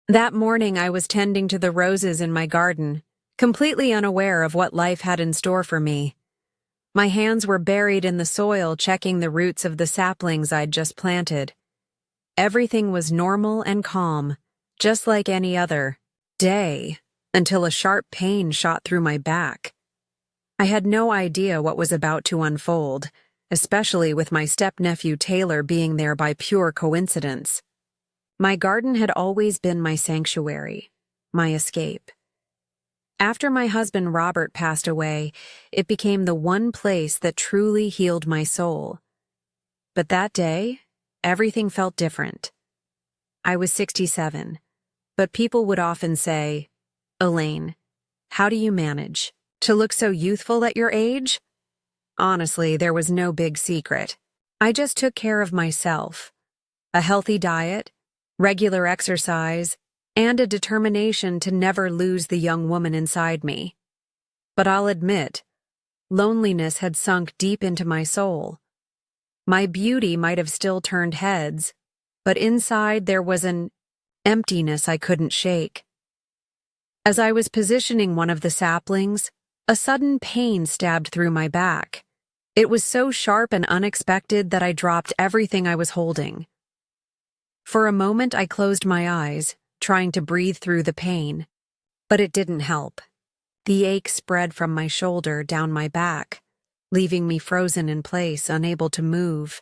That morning I was tending to the roses in my garden, completely unaware of what life had in store for me. My hands were buried in the soil, checking the roots of the saplings I'd just planted. Everything was normal and calm, just like any other day, until a sharp pain shot through my back. I had no idea what was about to unfold, especially with my step-nephew Taylor being there by pure coincidence. My garden had always been my sanctuary, my escape. After my husband Robert passed away, it became the one place that truly healed my soul. But that day, everything felt different. I was 67, but people would often say, "Elaine, how do you manage to look so youthful at your age?" Honestly, there was no big secret. I just took care of myself. A healthy diet, regular exercise, and a determination to never lose the young woman inside me. But I'll admit, loneliness had sunk deep into my soul. My beauty might have still turned heads, but inside there was an emptiness I couldn't shake. As I was positioning one of the saplings, a sudden pain stabbed through my back. It was so sharp and unexpected that I dropped everything I was holding. For a moment I closed my eyes, trying to breathe through the pain, but it didn't help. The ache spread from my shoulder down my back, leaving me frozen in place, unable to move.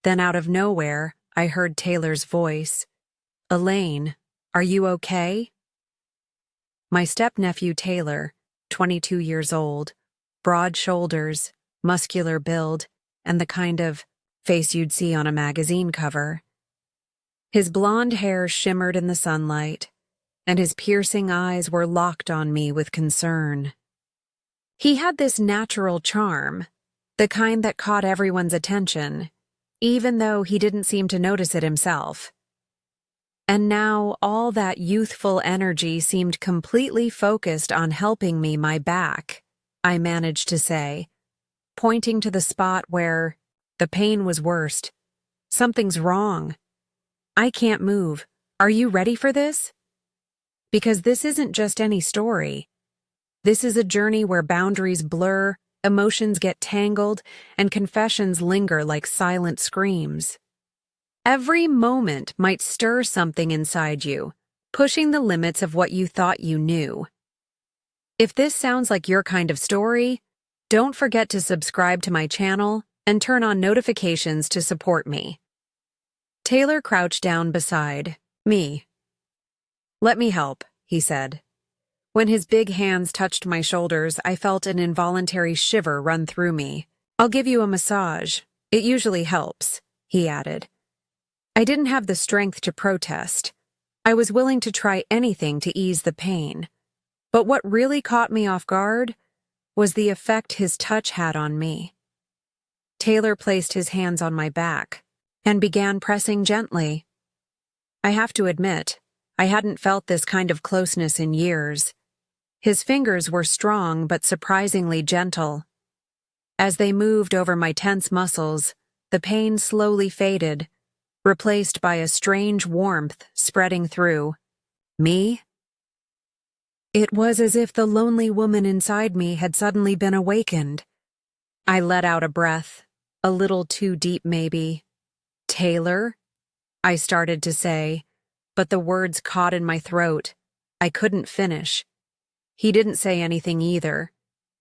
Then out of nowhere, I heard Taylor's voice. "Elaine, are you okay?" My step-nephew Taylor, 22 years old, broad shoulders, muscular build, and the kind of face you'd see on a magazine cover. His blonde hair shimmered in the sunlight, and his piercing eyes were locked on me with concern. He had this natural charm, the kind that caught everyone's attention, even though he didn't seem to notice it himself. And now all that youthful energy seemed completely focused on helping me my back, I managed to say, pointing to the spot where the pain was worst. "Something's wrong. I can't move. Are you ready for this?" Because this isn't just any story. This is a journey where boundaries blur, emotions get tangled, and confessions linger like silent screams. Every moment might stir something inside you, pushing the limits of what you thought you knew. If this sounds like your kind of story, don't forget to subscribe to my channel and turn on notifications to support me. Taylor crouched down beside me. "Let me help," he said. When his big hands touched my shoulders, I felt an involuntary shiver run through me. "I'll give you a massage. It usually helps," he added. I didn't have the strength to protest. I was willing to try anything to ease the pain. But what really caught me off guard was the effect his touch had on me. Taylor placed his hands on my back and began pressing gently. I have to admit, I hadn't felt this kind of closeness in years. His fingers were strong but surprisingly gentle. As they moved over my tense muscles, the pain slowly faded, replaced by a strange warmth spreading through me. It was as if the lonely woman inside me had suddenly been awakened. I let out a breath, a little too deep maybe. "Taylor?" I started to say, but the words caught in my throat. I couldn't finish. He didn't say anything either,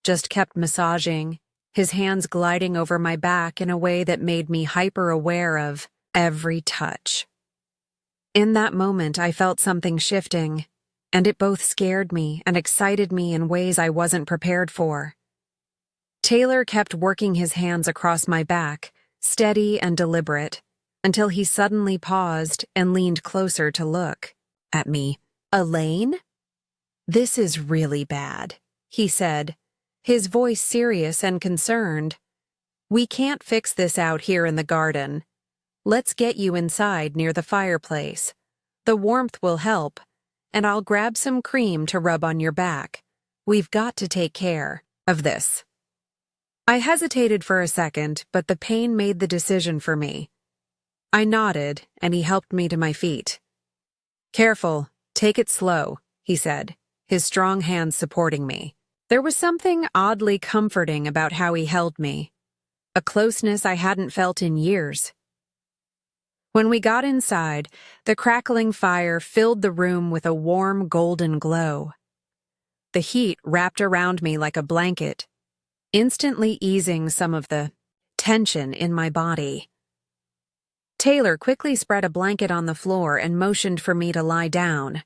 just kept massaging, his hands gliding over my back in a way that made me hyper-aware of every touch. In that moment, I felt something shifting, and it both scared me and excited me in ways I wasn't prepared for. Taylor kept working his hands across my back, steady and deliberate, until he suddenly paused and leaned closer to look at me. "Elaine? This is really bad," he said, his voice serious and concerned. "We can't fix this out here in the garden. Let's get you inside near the fireplace. The warmth will help, and I'll grab some cream to rub on your back. We've got to take care of this." I hesitated for a second, but the pain made the decision for me. I nodded, and he helped me to my feet. Careful, take it slow, he said, his strong hands supporting me. There was something oddly comforting about how he held me, a closeness I hadn't felt in years. When we got inside, the crackling fire filled the room with a warm golden glow. The heat wrapped around me like a blanket, instantly easing some of the tension in my body. Taylor quickly spread a blanket on the floor and motioned for me to lie down.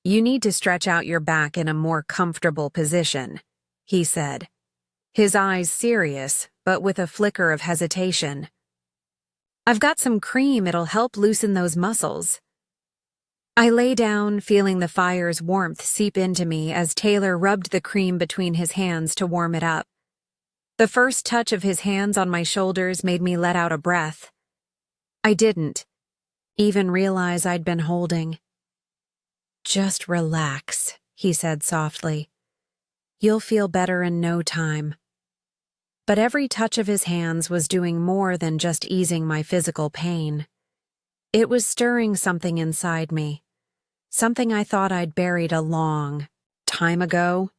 "You need to stretch out your back in a more comfortable position," he said, his eyes serious, but with a flicker of hesitation. "I've got some cream, it'll help loosen those muscles." I lay down, feeling the fire's warmth seep into me as Taylor rubbed the cream between his hands to warm it up. The first touch of his hands on my shoulders made me let out a breath. I didn't even realize I'd been holding. "Just relax," he said softly. "You'll feel better in no time." But every touch of his hands was doing more than just easing my physical pain. It was stirring something inside me, something I thought I'd buried a long time ago.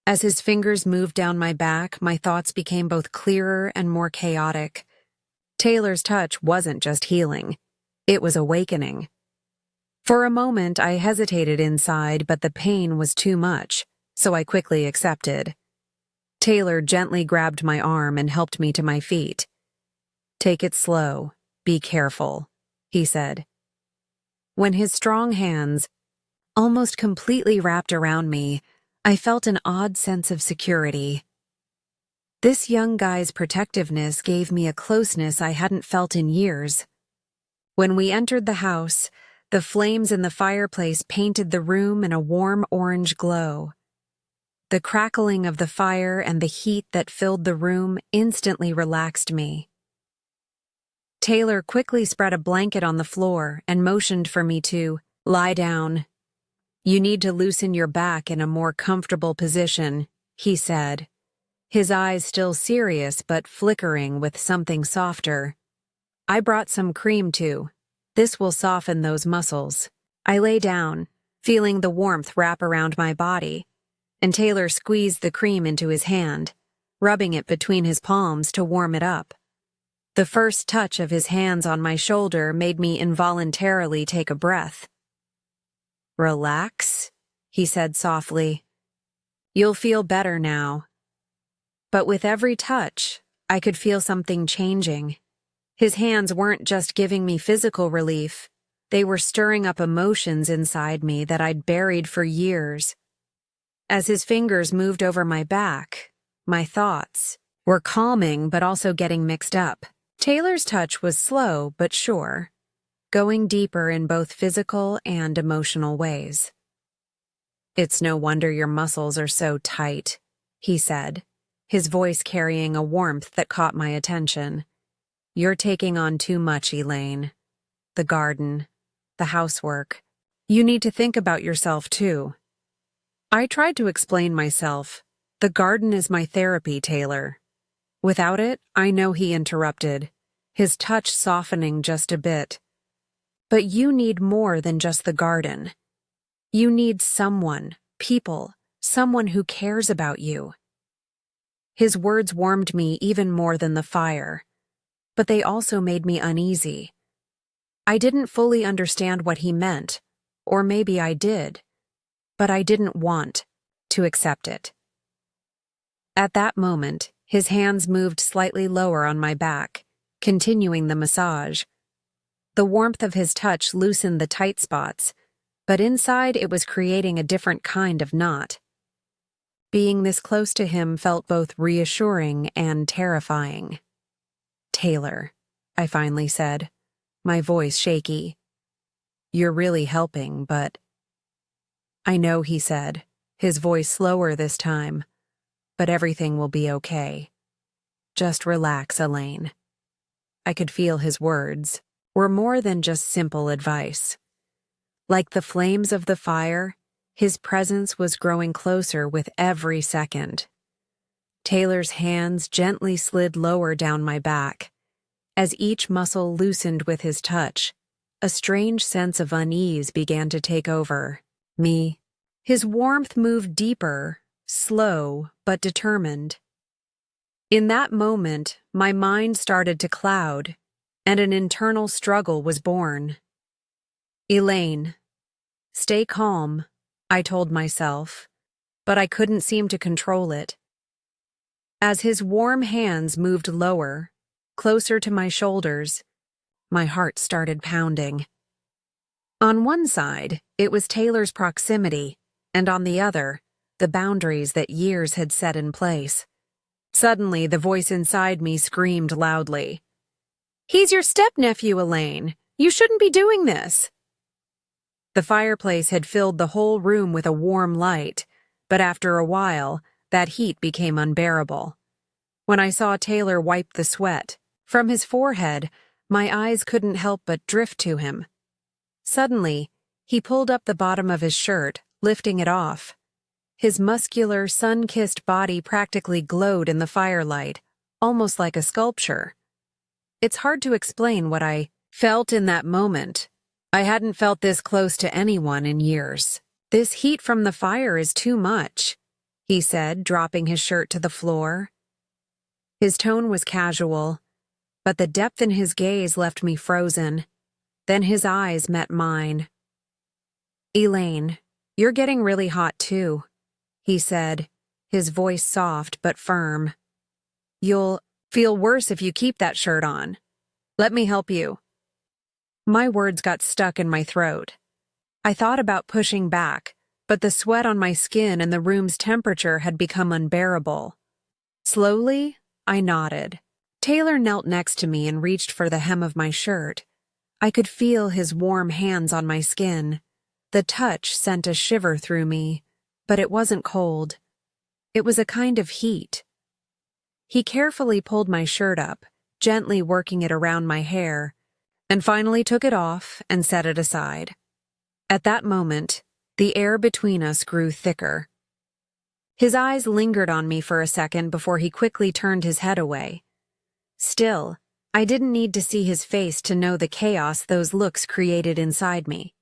As his fingers moved down my back, my thoughts became both clearer and more chaotic. Taylor's touch wasn't just healing, it was awakening. For a moment, I hesitated inside, but the pain was too much, so I quickly accepted. Taylor gently grabbed my arm and helped me to my feet. "Take it slow, be careful," he said. When his strong hands almost completely wrapped around me, I felt an odd sense of security. This young guy's protectiveness gave me a closeness I hadn't felt in years. When we entered the house, the flames in the fireplace painted the room in a warm orange glow. The crackling of the fire and the heat that filled the room instantly relaxed me. Taylor quickly spread a blanket on the floor and motioned for me to lie down. "You need to loosen your back in a more comfortable position," he said, his eyes still serious but flickering with something softer. "I brought some cream too. This will soften those muscles." I lay down, feeling the warmth wrap around my body, and Taylor squeezed the cream into his hand, rubbing it between his palms to warm it up. The first touch of his hands on my shoulder made me involuntarily take a breath. "Relax," he said softly. "You'll feel better now." But with every touch, I could feel something changing. His hands weren't just giving me physical relief, they were stirring up emotions inside me that I'd buried for years. As his fingers moved over my back, my thoughts were calming but also getting mixed up. Taylor's touch was slow but sure, going deeper in both physical and emotional ways. "It's no wonder your muscles are so tight," he said, his voice carrying a warmth that caught my attention. "You're taking on too much, Elaine. The garden, the housework. You need to think about yourself too." I tried to explain myself. "The garden is my therapy, Taylor." Without it, I know he interrupted, his touch softening just a bit. "But you need more than just the garden. You need someone, people, someone who cares about you." His words warmed me even more than the fire, but they also made me uneasy. I didn't fully understand what he meant, or maybe I did, but I didn't want to accept it. At that moment, his hands moved slightly lower on my back, continuing the massage. The warmth of his touch loosened the tight spots, but inside it was creating a different kind of knot. Being this close to him felt both reassuring and terrifying. "Taylor," I finally said, my voice shaky. "You're really helping, but—" "I know," he said, his voice slower this time, "but everything will be okay. Just relax, Elaine." I could feel his words were more than just simple advice. Like the flames of the fire, his presence was growing closer with every second. Taylor's hands gently slid lower down my back. As each muscle loosened with his touch, a strange sense of unease began to take over me. His warmth moved deeper, slow but determined. In that moment, my mind started to cloud, and an internal struggle was born. Elaine, stay calm, I told myself, but I couldn't seem to control it. As his warm hands moved lower, closer to my shoulders, my heart started pounding. On one side, it was Taylor's proximity, and on the other, the boundaries that years had set in place. Suddenly, the voice inside me screamed loudly, "He's your step-nephew, Elaine. You shouldn't be doing this." The fireplace had filled the whole room with a warm light, but after a while, that heat became unbearable. When I saw Taylor wipe the sweat from his forehead, my eyes couldn't help but drift to him. Suddenly, he pulled up the bottom of his shirt, lifting it off. His muscular, sun-kissed body practically glowed in the firelight, almost like a sculpture. It's hard to explain what I felt in that moment. I hadn't felt this close to anyone in years. "This heat from the fire is too much," he said, dropping his shirt to the floor. His tone was casual, but the depth in his gaze left me frozen. Then his eyes met mine. "Elaine, you're getting really hot too," he said, his voice soft but firm. "You'll feel worse if you keep that shirt on. Let me help you." My words got stuck in my throat. I thought about pushing back, but the sweat on my skin and the room's temperature had become unbearable. Slowly, I nodded. Taylor knelt next to me and reached for the hem of my shirt. I could feel his warm hands on my skin. The touch sent a shiver through me, but it wasn't cold. It was a kind of heat. He carefully pulled my shirt up, gently working it around my hair, and finally took it off and set it aside. At that moment, the air between us grew thicker. His eyes lingered on me for a second before he quickly turned his head away. Still, I didn't need to see his face to know the chaos those looks created inside me.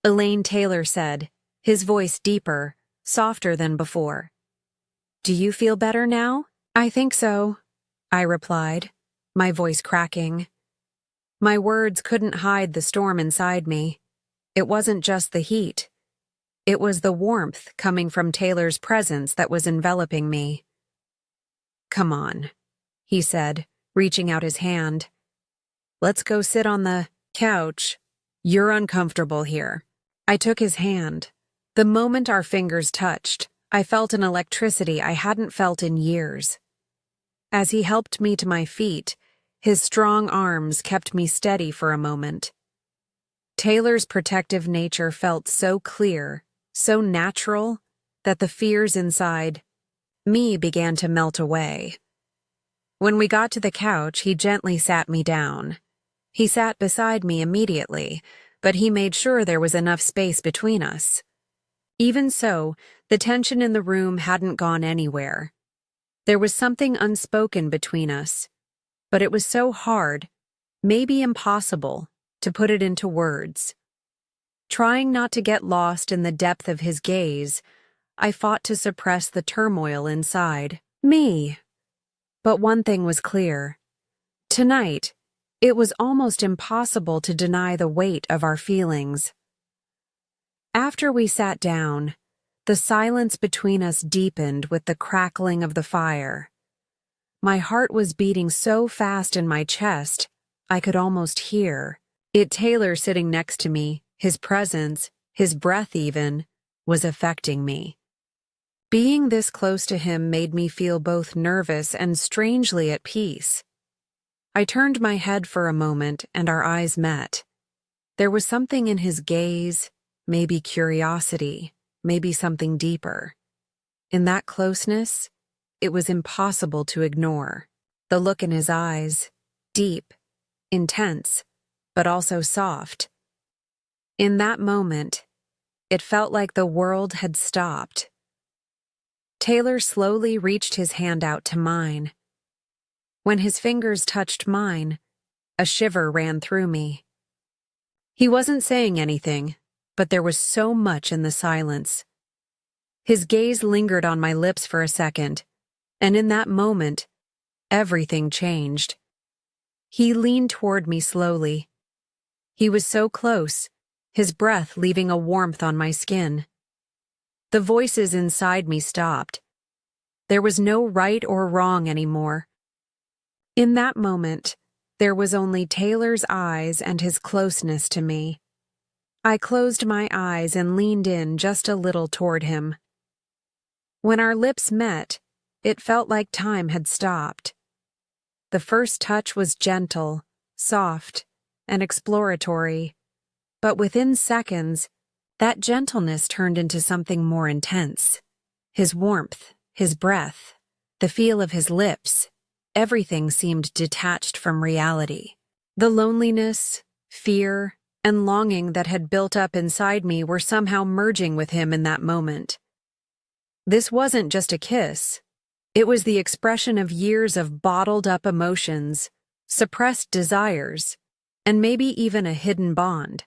"Elaine," Taylor said, his voice deeper, softer than before. "Do you feel better now?" "I think so," I replied, my voice cracking. My words couldn't hide the storm inside me. It wasn't just the heat. It was the warmth coming from Taylor's presence that was enveloping me. "Come on," he said, reaching out his hand. "Let's go sit on the couch. You're uncomfortable here." I took his hand. The moment our fingers touched, I felt an electricity I hadn't felt in years. As he helped me to my feet, his strong arms kept me steady for a moment. Taylor's protective nature felt so clear, so natural, that the fears inside me began to melt away. When we got to the couch, he gently sat me down. He sat beside me immediately, but he made sure there was enough space between us. Even so, the tension in the room hadn't gone anywhere. There was something unspoken between us, but it was so hard, maybe impossible, to put it into words. Trying not to get lost in the depth of his gaze, I fought to suppress the turmoil inside me. But one thing was clear. Tonight, it was almost impossible to deny the weight of our feelings. After we sat down, the silence between us deepened with the crackling of the fire. My heart was beating so fast in my chest, I could almost hear it. Taylor sitting next to me, his presence, his breath even, was affecting me. Being this close to him made me feel both nervous and strangely at peace. I turned my head for a moment and our eyes met. There was something in his gaze, maybe curiosity, maybe something deeper. In that closeness, it was impossible to ignore. The look in his eyes, deep, intense, but also soft. In that moment, it felt like the world had stopped. Taylor slowly reached his hand out to mine. When his fingers touched mine, a shiver ran through me. He wasn't saying anything, but there was so much in the silence. His gaze lingered on my lips for a second, and in that moment, everything changed. He leaned toward me slowly. He was so close, his breath leaving a warmth on my skin. The voices inside me stopped. There was no right or wrong anymore. In that moment, there was only Taylor's eyes and his closeness to me. I closed my eyes and leaned in just a little toward him. When our lips met, it felt like time had stopped. The first touch was gentle, soft, and exploratory, but within seconds, that gentleness turned into something more intense. His warmth, his breath, the feel of his lips, everything seemed detached from reality. The loneliness, fear, and longing that had built up inside me were somehow merging with him in that moment. This wasn't just a kiss. It was the expression of years of bottled-up emotions, suppressed desires, and maybe even a hidden bond.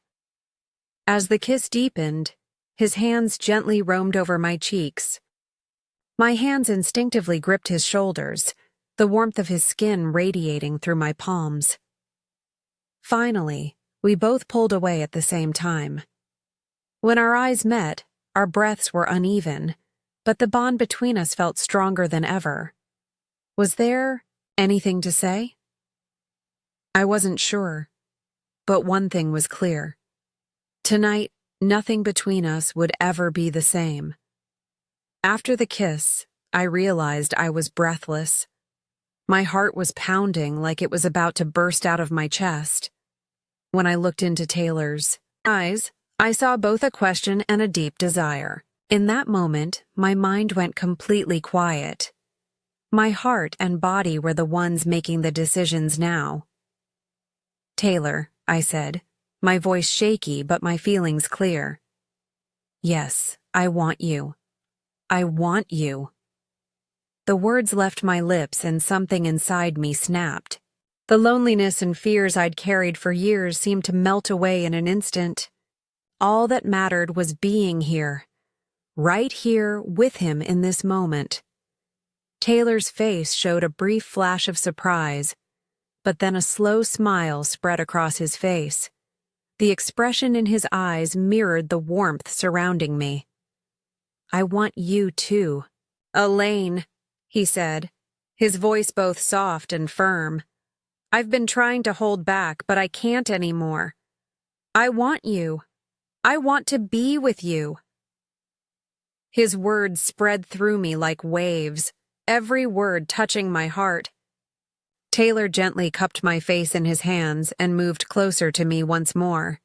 As the kiss deepened, his hands gently roamed over my cheeks. My hands instinctively gripped his shoulders, the warmth of his skin radiating through my palms. Finally, we both pulled away at the same time. When our eyes met, our breaths were uneven, but the bond between us felt stronger than ever. Was there anything to say? I wasn't sure, but one thing was clear. Tonight, nothing between us would ever be the same. After the kiss, I realized I was breathless. My heart was pounding like it was about to burst out of my chest. When I looked into Taylor's eyes, I saw both a question and a deep desire. In that moment, my mind went completely quiet. My heart and body were the ones making the decisions now. "Taylor," I said, my voice shaky but my feelings clear. "Yes, I want you. I want you." The words left my lips and something inside me snapped. The loneliness and fears I'd carried for years seemed to melt away in an instant. All that mattered was being here. Right here with him in this moment. Taylor's face showed a brief flash of surprise, but then a slow smile spread across his face. The expression in his eyes mirrored the warmth surrounding me. "I want you too." "Elaine," he said, his voice both soft and firm. "I've been trying to hold back, but I can't anymore. I want you. I want to be with you." His words spread through me like waves, every word touching my heart. Taylor gently cupped my face in his hands and moved closer to me once more.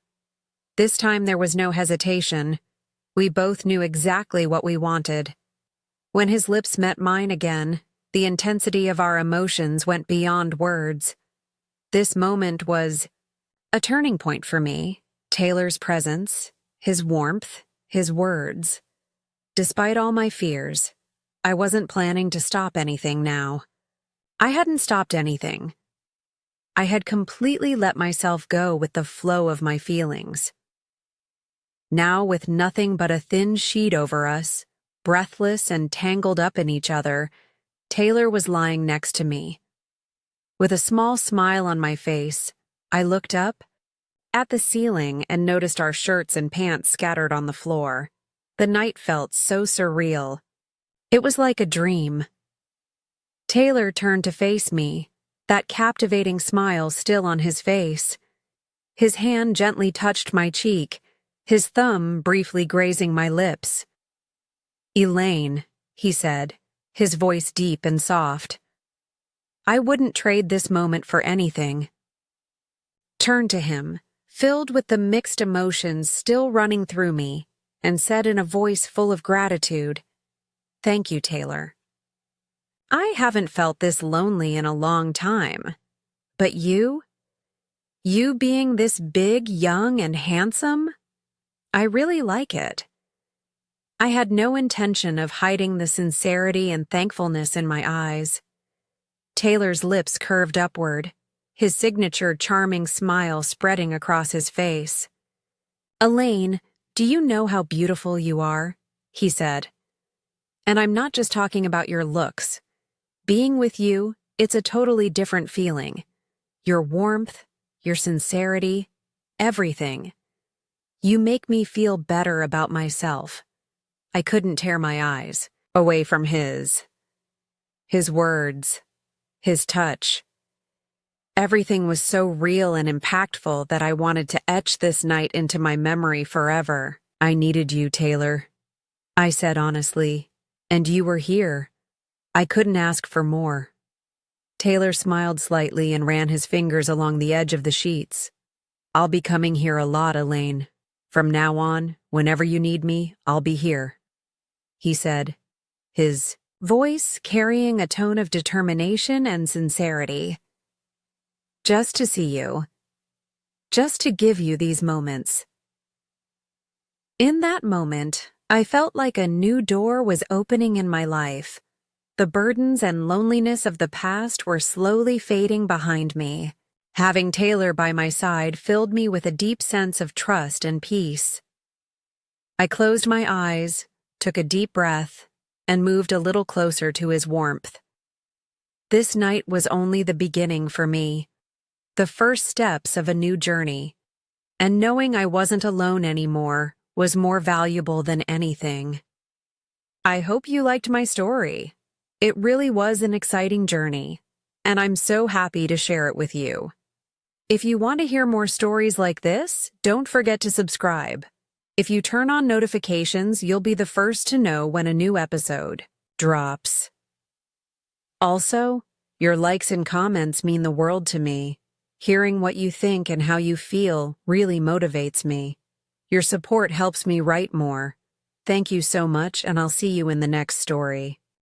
This time there was no hesitation. We both knew exactly what we wanted. When his lips met mine again, the intensity of our emotions went beyond words. This moment was a turning point for me. Taylor's presence, his warmth, his words. Despite all my fears, I wasn't planning to stop anything now. I hadn't stopped anything. I had completely let myself go with the flow of my feelings. Now, with nothing but a thin sheet over us, breathless and tangled up in each other, Taylor was lying next to me. With a small smile on my face, I looked up at the ceiling and noticed our shirts and pants scattered on the floor. The night felt so surreal. It was like a dream. Taylor turned to face me, that captivating smile still on his face. His hand gently touched my cheek, his thumb briefly grazing my lips. "Elaine," he said, his voice deep and soft. I wouldn't trade this moment for anything. Turned to him, filled with the mixed emotions still running through me, and said in a voice full of gratitude, "Thank you, Taylor. I haven't felt this lonely in a long time. But you being this big, young, and handsome, I really like it." I had no intention of hiding the sincerity and thankfulness in my eyes. Taylor's lips curved upward, his signature charming smile spreading across his face. "Elaine, do you know how beautiful you are?" he said. "And I'm not just talking about your looks. Being with you, it's a totally different feeling. Your warmth, your sincerity, everything. You make me feel better about myself." I couldn't tear my eyes away from his. His words, his touch. Everything was so real and impactful that I wanted to etch this night into my memory forever. "I needed you, Taylor," I said honestly, "and you were here. I couldn't ask for more." Taylor smiled slightly and ran his fingers along the edge of the sheets. "I'll be coming here a lot, Elaine. From now on, whenever you need me, I'll be here," he said, his voice carrying a tone of determination and sincerity. "Just to see you. Just to give you these moments." In that moment, I felt like a new door was opening in my life. The burdens and loneliness of the past were slowly fading behind me. Having Taylor by my side filled me with a deep sense of trust and peace. I closed my eyes, took a deep breath, and moved a little closer to his warmth. This night was only the beginning for me, the first steps of a new journey, and knowing I wasn't alone anymore was more valuable than anything. I hope you liked my story. It really was an exciting journey, and I'm so happy to share it with you. If you want to hear more stories like this, don't forget to subscribe. If you turn on notifications, you'll be the first to know when a new episode drops. Also, your likes and comments mean the world to me. Hearing what you think and how you feel really motivates me. Your support helps me write more. Thank you so much, and I'll see you in the next story.